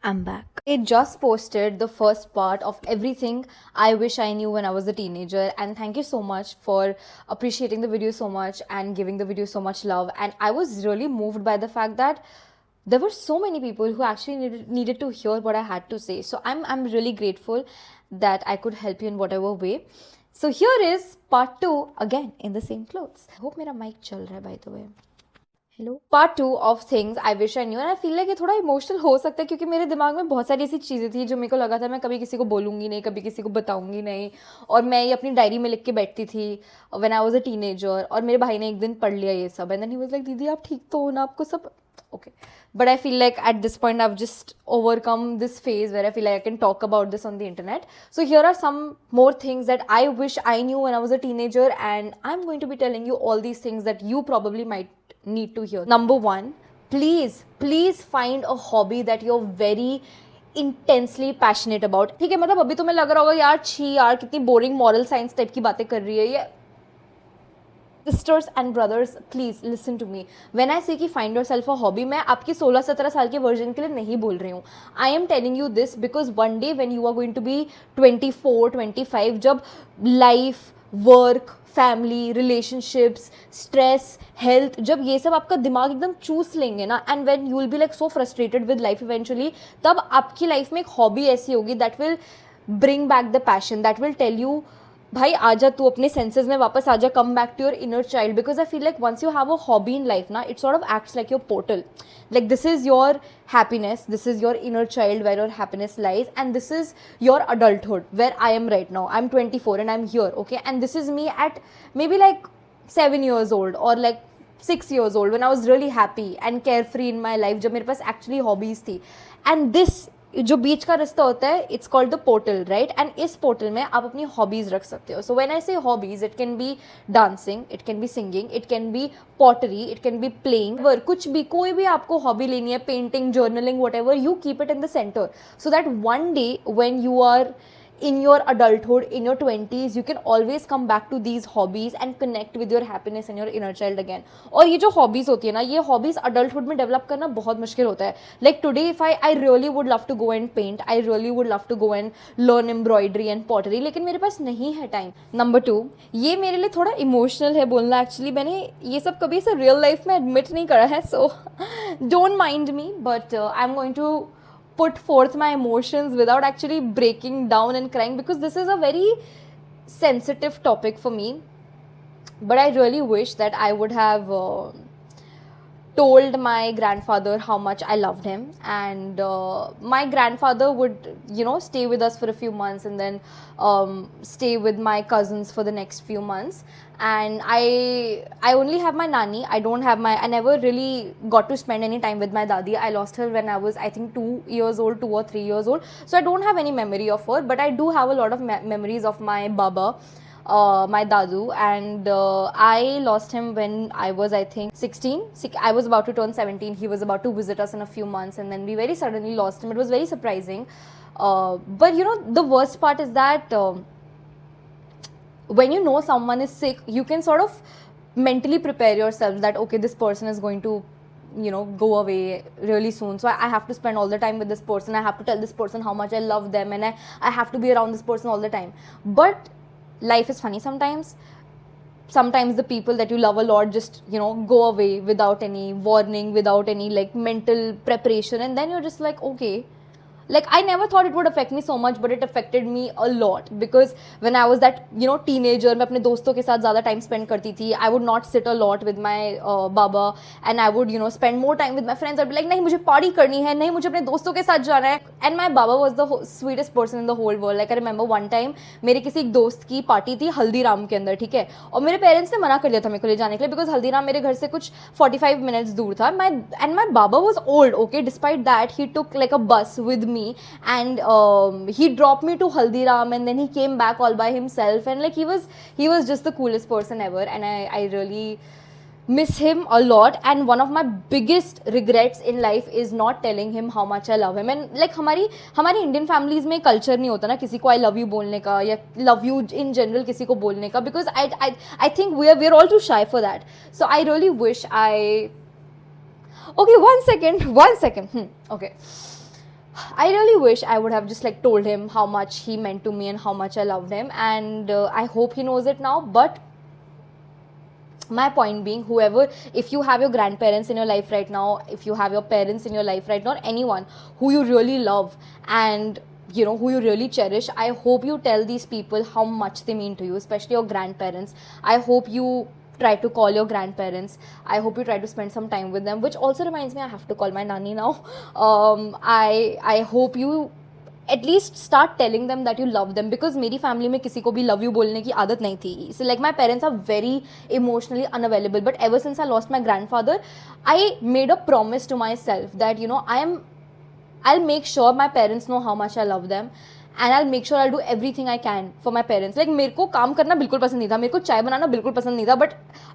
I'm back. I just posted the first part of everything I wish I knew when I was a teenager, and thank you so much for appreciating the video so much and giving the video so much love. And I was really moved by the fact that there were so many people who actually needed to hear what I had to say. So I'm really grateful that I could help you in whatever way. So here is part 2 again in the same clothes. I hope मेरा mic चल रहा है by the way. Hello part 2 of things I wish I knew and I feel like ये थोड़ा emotional हो सकता है क्योंकि मेरे दिमाग में बहुत सारी ऐसी चीज़ें थी जो मेरे को लगा था मैं कभी किसी को बोलूँगी नहीं, कभी किसी को बताऊँगी नहीं, और मैं ये अपनी डायरी में लिख के बैठती थी when I was a teenager. और मेरे भाई ने एक दिन पढ़ लिया ये सब and then he was like दीदी आप ठीक तो हो ना, आपको सब okay. But I feel like at this point I've just overcome this phase where I feel like I can talk about this on the internet. So here are some more things that I wish I knew when I was a teenager, and I'm going to be telling you all these things that you probably might need to hear. Number 1, please find a hobby that you're very intensely passionate about. ठीक है, मतलब अभी तुम्हें लग रहा होगा यार छी यार कितनी बोरिंग मॉरल साइंस टाइप की बातें कर रही है ये. Sisters and brothers, please listen to me. When I say कि find yourself a hobby, मैं आपकी 16-17 साल के वर्जन के लिए नहीं बोल रही हूँ. I am telling you this because one day when you are going to be 24, 25, जब life, work, family, relationships, stress, health, जब ये सब आपका दिमाग एकदम चूस लेंगे ना, and when you will be like so frustrated with life eventually, तब आपकी लाइफ में एक हॉबी ऐसी होगी that will bring back the passion, that will tell you भाई आजा तू अपने सेंसेस में वापस आजा, come back to your inner child. Because I feel like once you have a hobby in life ना, it sort of acts like your portal. Like this is your happiness, this is your inner child where your happiness lies, and this is your adulthood where I am right now. I'm 24 and I'm here, okay, and this is me at maybe like 7 years old or like 6 years old when I was really happy and carefree in my life, जब मेरे पास actually hobbies थी. And this जो बीच का रास्ता होता है, it's called the portal, right. And इस portal में आप अपनी हॉबीज रख सकते हो. सो when I say hobbies, it can be dancing, it can be singing, it can be pottery, it can be playing, वर कुछ भी, कोई भी आपको हॉबी लेनी है, painting, journaling, whatever, you keep it in the centre so that one day when you are in your adulthood, in your 20s, you can always come back to these hobbies and connect with your happiness and your inner child again. और ये जो hobbies होती है ना, ये hobbies adulthood में develop करना बहुत मुश्किल होता है. Like today if I really would love to go and paint, I really would love to go and learn embroidery and pottery, लेकिन मेरे पास नहीं है time. Number 2, ये मेरे लिए थोड़ा emotional है बोलना. Actually मैंने ये सब कभी से real life में admit नहीं करा है, so don't mind me, but I'm going to put forth my emotions without actually breaking down and crying, because this is a very sensitive topic for me. But I really wish that I would have told my grandfather how much I loved him, and my grandfather would, you know, stay with us for a few months and then stay with my cousins for the next few months. And I only have my nani. I never really got to spend any time with my dadi. I lost her when I was, I think, 2 years old, 2 or 3 years old. So I don't have any memory of her, but I do have a lot of memories of my baba, my dadu, and I lost him when I was, I think, 16. I was about to turn 17. He was about to visit us in a few months, and then we very suddenly lost him. It was very surprising. But you know, the worst part is that when you know someone is sick, you can sort of mentally prepare yourself that okay, this person is going to, you know, go away really soon, so I have to spend all the time with this person, I have to tell this person how much I love them, and I have to be around this person all the time. But life is funny sometimes. Sometimes the people that you love a lot just, you know, go away without any warning, without any like mental preparation, and then you're just like, okay. Like I never thought it would affect me so much, but it affected me a lot, because when I was that, you know, teenager, मैं अपने दोस्तों के साथ ज़्यादा time spend करती थी. I would not sit a lot with my baba, and I would, you know, spend more time with my friends. I'd be like, नहीं मुझे party करनी है, नहीं मुझे अपने दोस्तों के साथ जाना है. And my baba was the sweetest person in the whole world. Like I remember one time मेरे किसी एक दोस्त की पार्टी थी हल्दीराम के अंदर, ठीक है, और मेरे पेरेंट्स ने मना कर दिया था मेरे को ले जाने के लिए, बिकॉज हल्दीराम मेरे घर से कुछ 45 minutes दूर था. And my baba was old, okay. Despite that, he took like a bus with me, and he dropped me to Haldiram, and then he came back all by himself, and like he was just the coolest person ever, and I really miss him a lot. And one of my biggest regrets in life is not telling him how much I love him. And like हमारी Indian families में culture नहीं होता ना किसी को I love you बोलने का, या love you in general किसी को बोलने का, because I think we're all too shy for that. So I really wish I, okay, one second, okay. I really wish I would have just like told him how much he meant to me and how much I loved him, and I hope he knows it now. But my point being, whoever, if you have your grandparents in your life right now, if you have your parents in your life right now, anyone who you really love and you know who you really cherish, I hope you tell these people how much they mean to you, especially your grandparents. I hope you try to call your grandparents. I hope you try to spend some time with them, which also reminds me, I have to call my nanny now. I hope you at least start telling them that you love them, because मेरी family में किसी को भी love you बोलने की आदत नहीं थी. So like my parents are very emotionally unavailable, but ever since I lost my grandfather, I made a promise to myself that you know I'll make sure my parents know how much I love them, and I'll make sure I'll do everything I can for my parents. Like मेरे को काम करना बिल्कुल पसंद नहीं था, मेरे को चाय बनाना बिल्कुल पसंद नहीं था, but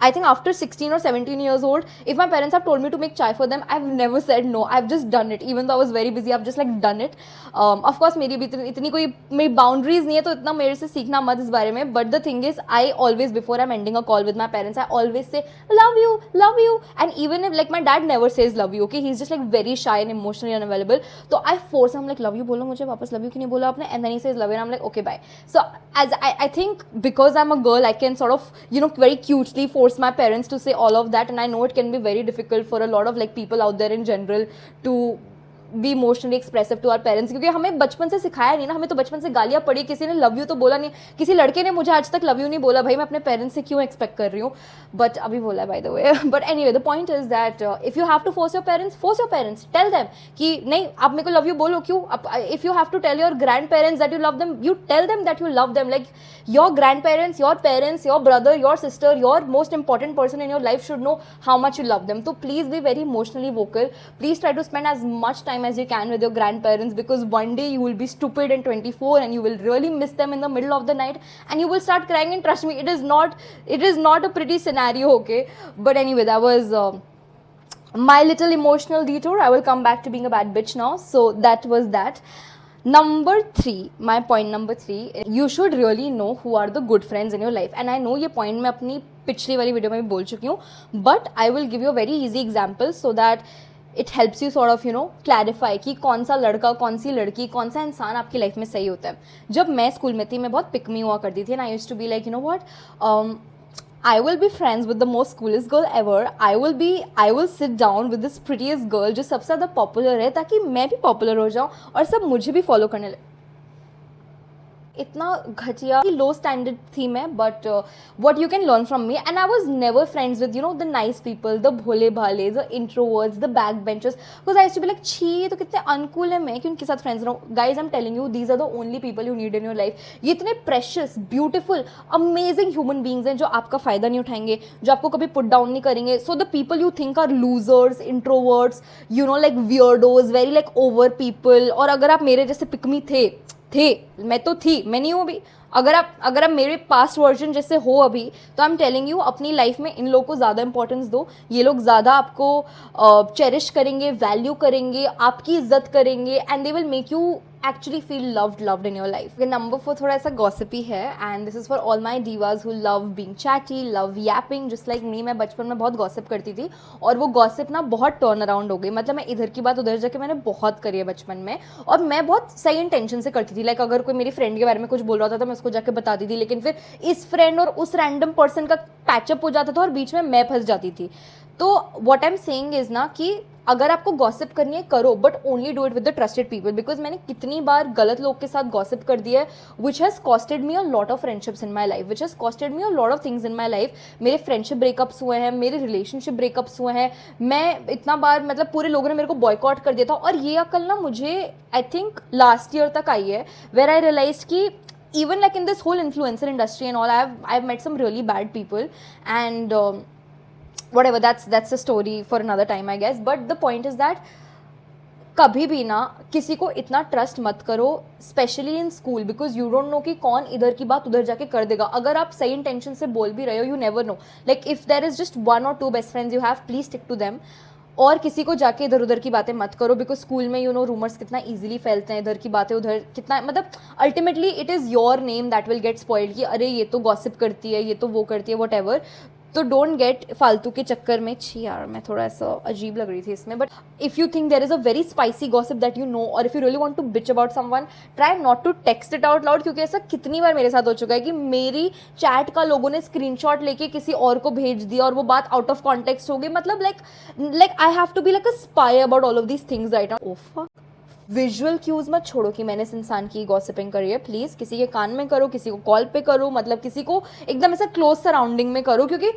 I think after 16 or 17 years old, if my parents have told me to make chai for them, I've never said no. I've just done it, even though I was very busy. I've just like done it. Of course मेरी भी इतनी कोई मेरी boundaries नहीं है, तो इतना मेरे से सीखना मत इस बारे में. But the thing is, I always, before I'm ending a call with my parents, I always say love you, and even if like my dad never says love you, okay, he's just like very shy and emotionally unavailable. So I force him like love you बोलो मुझे वापस, love you क्यों नहीं बोला आपने, and then he says love you, and I'm like okay bye. So as I think because I'm a girl, I can sort of you know very cutely force my parents to say all of that, and I know it can be very difficult for a lot of like people out there in general to be emotionally expressive to our parents, क्योंकि हमें बचपन से सिखाया नहीं ना. हमें तो बचपन से गालियाँ पड़ी, किसी ने लव यू तो बोला नहीं, किसी लड़के ने मुझे आज तक लव यू नहीं बोला. भाई मैं अपने पेरेंट्स से क्यों एक्सपेक्ट कर रही हूँ, बट अभी बोला है by the way. But anyway the point is that if you have to force your parents, tell them कि नहीं आप मेरे को लव यू बोलो. क्यों? If you have to tell your grandparents that you love them, you tell them that you love them. Like your grandparents, your parents, your brother, your sister, your most important person in your life should know how much you love them. So please be very emotionally vocal. Please try to spend as much time as you can with your grandparents, because one day you will be stupid in 24 and you will really miss them in the middle of the night and you will start crying, and trust me, it is not a pretty scenario, okay? But anyway, that was my little emotional detour. I will come back to being a bad bitch now. So that was that. Number 3, my point number 3, you should really know who are the good friends in your life. And I know ये point मैं अपनी पिछली वाली video में भी बोल चुकी हूँ, but I will give you a very easy example so that it helps you sort of you know clarify कि कौन सा लड़का, कौन सी लड़की, कौन सा इंसान आपकी लाइफ में सही होता है. जब मैं स्कूल में थी, मैं बहुत पिक मी हुआ करती थी, and I used to be like you know what, I will be friends with the most coolest girl ever. I will sit down with this prettiest girl जो सबसे ज़्यादा पॉपुलर है, ताकि मैं भी पॉपुलर हो जाऊँ और सब मुझे भी फॉलो करने लगे. इतना घटिया लो स्टैंडर्ड थी मैं, but what you can learn from me. And I was never friends with you know the nice people, the भोले भाले, the introverts, the back benchers, because I used to be like छी तो कितने uncool है, मैं क्यों उनके साथ फ्रेंड्स रहूँ. Guys I am telling you, these are the only people you need in your life. ये इतने precious, beautiful, amazing human beings हैं जो आपका फ़ायदा नहीं उठाएंगे, जो आपको कभी पुट डाउन नहीं करेंगे. So the people you think are losers, introverts, you know like weirdos, very like over people. और अगर आप मेरे जैसे पिकमी थे, मैं तो थी, मैं नहीं हूँ अभी. अगर आप मेरे पास्ट वर्जन जैसे हो अभी, तो आई एम टेलिंग यू अपनी लाइफ में इन लोगों को ज़्यादा इंपॉर्टेंस दो. ये लोग ज़्यादा आपको चेरिश करेंगे, वैल्यू करेंगे, आपकी इज्जत करेंगे, and they will make you actually feel loved in your life. Okay, number 4 थोड़ा ऐसा gossipy है, and this is for all my divas who love being chatty, love yapping just like me. मैं बचपन में बहुत gossip करती थी, और वो gossip ना बहुत turn around हो गई. मतलब मैं इधर की बात उधर जाके मैंने बहुत करी है बचपन में, और मैं बहुत सही इंटेंशन से करती थी. लाइक अगर कोई मेरी फ्रेंड के बारे में कुछ बोल रहा था तो मैं उसको जाके बताती थी, लेकिन फिर इस फ्रेंड और उस रैंडम पर्सन का पैचअप हो जाता था और बीच में मैं फंस जाती थी. तो what I am saying is ना कि अगर आपको गॉसिप करनी है करो, but only do it with the trusted people. Because मैंने कितनी बार गलत लोग के साथ गॉसिप कर दिया है, which has costed me a lot of friendships in my life, which has costed me a lot of things in my life. मेरे फ्रेंडशिप ब्रेकअप्स हुए हैं, मेरे रिलेशनशिप ब्रेकअप्स हुए हैं. मैं इतना बार मतलब पूरे लोगों ने मेरे को बॉयकॉट कर दिया था, और ये अकल ना मुझे आई थिंक लास्ट ईयर तक आई है, वेर आई रियलाइज कि even like in this whole influencer industry and all, I've met some really bad people, and whatever, that's a story for another time I guess. But the point is that कभी भी ना किसी को इतना trust मत करो, specially in school, because you don't know कि कौन इधर की बात उधर जाके कर देगा. अगर आप सही इंटेंशन से बोल भी रहे हो, you never know. Like if there is just 1 or 2 best friends you have, please stick to them. और किसी को जाके इधर उधर की बातें मत करो, बिकॉज स्कूल में यू नो रूमर्स कितना इजीली फैलते हैं, इधर की बातें उधर कितना, मतलब ultimately it is your name that will get spoiled कि अरे ये तो गॉसिप करती है, ये तो वो करती है, वट एवर. तो डोंट गेट फालतू के चक्कर में। छी यार, मैं थोड़ा ऐसा अजीब लग रही थी इसमें, but if you think there is a very spicy gossip that you know, और if you really want to bitch about someone, try not to text it out loud, क्योंकि ऐसा कितनी बार मेरे साथ हो चुका है कि मेरी चैट का लोगों ने स्क्रीनशॉट लेके किसी और को भेज दिया और वो बात आउट ऑफ कॉन्टेक्स्ट हो गई। मतलब like I have to be like a spy about all of these things right now. Oh, visual cues मत छोड़ो कि मैंने इस इंसान की गॉसिपिंग करी है। प्लीज़ किसी के कान में करो, किसी को कॉल पे करो, मतलब किसी को एकदम ऐसा क्लोज सराउंडिंग में करो, क्योंकि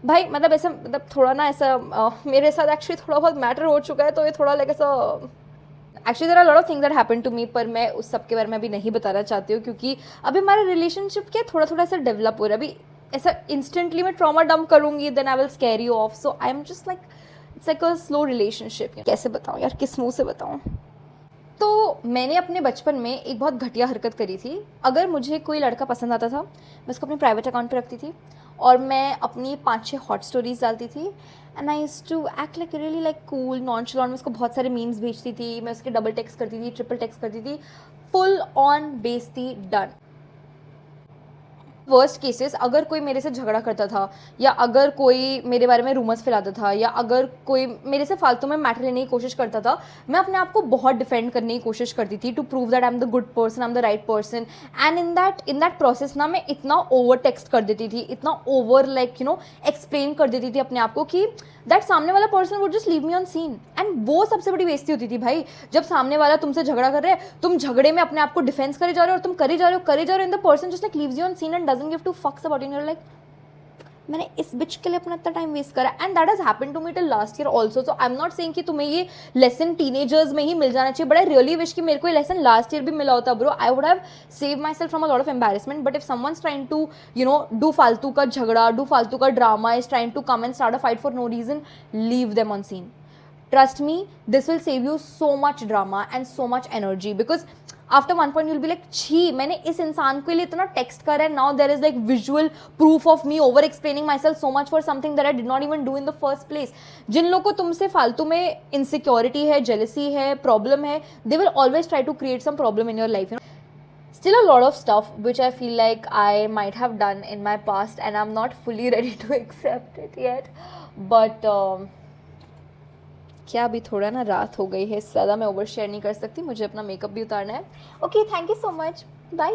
भाई मतलब ऐसा मतलब थोड़ा ना ऐसा मेरे साथ एक्चुअली थोड़ा बहुत मैटर हो चुका है, तो ये थोड़ा लाइक ऐसा actually there are lot of things that happen to me, पर मैं उस सब के बारे में अभी नहीं बताना चाहती हूँ, क्योंकि अभी हमारा रिलेशनशिप क्या थोड़ा थोड़ा ऐसा डेवलप हो रहा है। अभी ऐसा इंस्टेंटली मैं ट्रॉमा डंप करूँगी then I will scare you off, so I am just like it's like a slow relationship. कैसे बताऊँ यार, किस मुँह से बताऊँ। तो मैंने अपने बचपन में एक बहुत घटिया हरकत करी थी। अगर मुझे कोई लड़का पसंद आता था, मैं उसको अपने प्राइवेट अकाउंट पे रखती थी और मैं अपनी 5-6 हॉट स्टोरीज डालती थी, and I used to act like really like cool nonchalant. मैं उसको बहुत सारे मीम्स भेजती थी, मैं उसके डबल टेक्स्ट करती थी, ट्रिपल टेक्स्ट करती थी, फुल ऑन बेइज्जती डन। वर्स्ट केसेस, अगर कोई मेरे से झगड़ा करता था, या अगर कोई मेरे बारे में रूमर्स फैलाता था, या अगर कोई मेरे से फालतू में मैटर लेने की कोशिश करता था, मैं अपने आप को बहुत डिफेंड करने की कोशिश करती थी to prove that I am the good person, I am the right person. And in that process ना मैं इतना ओवर टेक्स्ट कर देती थी, इतना over like you know explain कर देती थी अपने आप को कि दैट सामने वाला person would just leave me on seen. And वो सबसे बड़ी बेइज्जती होती थी भाई, जब सामने वाला तुमसे झगड़ा कर रहे हैं, तुम झगड़े में अपने आप को डिफेंस करे जा रहे हो और तुम करे जा रहे हो, and the person just like leaves you on seen and doesn't give two fucks about you. Like मैंने इस बिच के लिए अपना इतना टाइम वेस्ट करा, and that has happened to me till last year also. So I am not saying कि तुम्हें ये लेसन टीनेजर्स में ही मिल जाना चाहिए, बट आई रियली विश कि मेरे को ये लेसन लास्ट ईयर भी मिला होता bro. I would have save myself from a lot of embarrassment. But if someone's trying to you know do फालतू का झगड़ा, डू फालतू का drama, is trying to come and start a fight for no reason, leave them on seen. Trust me, this will save you so much drama and so much energy, because after one point you'll be like, छी मैंने इस इंसान के लिए इतना text करा है, now there is like visual proof of me over explaining myself so much for something that I did not even do in the first place. जिन लोगों को तुमसे फालतू में insecurity है, jealousy है, problem है, they will always try to create some problem in your life, you know. Still a lot of stuff which I feel like I might have done in my past and I'm not fully ready to accept it yet, but क्या अभी थोड़ा ना रात हो गई है, इससे ज़्यादा मैं ओवर शेयर नहीं कर सकती, मुझे अपना मेकअप भी उतारना है. Okay, thank you so much, bye.